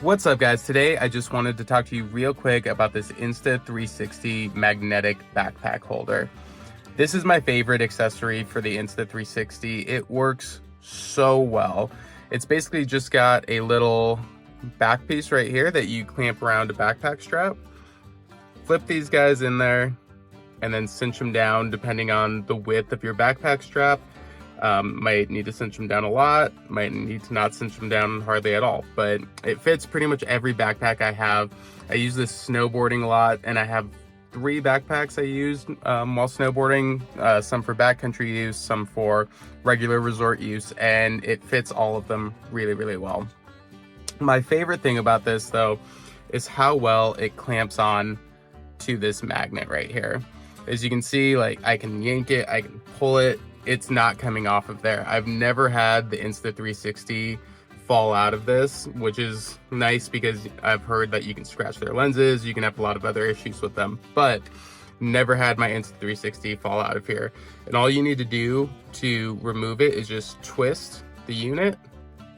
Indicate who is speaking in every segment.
Speaker 1: What's up, guys? Today I just wanted to talk to you real quick about this Insta360 magnetic backpack holder. This is my favorite accessory for the Insta360. It works so well. It's basically just got a little back piece right here that you clamp around a backpack strap. Flip these guys in there and then cinch them down depending on the width of your backpack strap. Might need to cinch them down a lot, might need to not cinch them down hardly at all, but it fits pretty much every backpack I have. I use this snowboarding a lot, and I have 3 backpacks I use while snowboarding, some for backcountry use, some for regular resort use, and it fits all of them really, really well. My favorite thing about this, though, is how well it clamps on to this magnet right here. As you can see, like, I can yank it, I can pull it, it's not coming off of there. I've never had the Insta360 fall out of this, which is nice because I've heard that you can scratch their lenses, you can have a lot of other issues with them, but never had my Insta360 fall out of here. And all you need to do to remove it is just twist the unit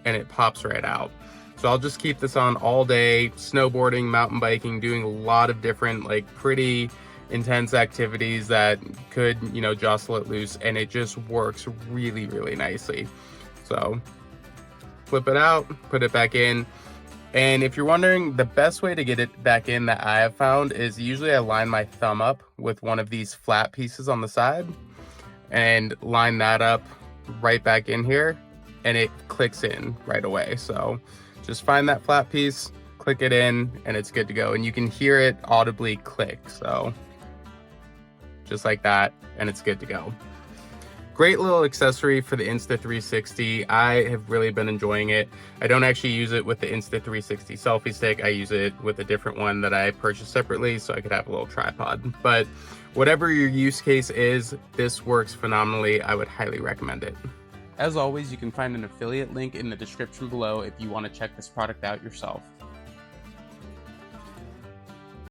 Speaker 1: and it pops right out. So I'll just keep this on all day, snowboarding, mountain biking, doing a lot of different, like, pretty intense activities that could, jostle it loose, and it just works really, really nicely. So flip it out, put it back in, and if you're wondering, the best way to get it back in that I have found is usually I line my thumb up with one of these flat pieces on the side and line that up right back in here, and it clicks in right away. So just find that flat piece, click it in, and it's good to go. And you can hear it audibly click, so just like that, and it's good to go. Great little accessory for the Insta360. I have really been enjoying it. I don't actually use it with the Insta360 selfie stick. I use it with a different one that I purchased separately so I could have a little tripod. But whatever your use case is, this works phenomenally. I would highly recommend it. As always, you can find an affiliate link in the description below if you want to check this product out yourself.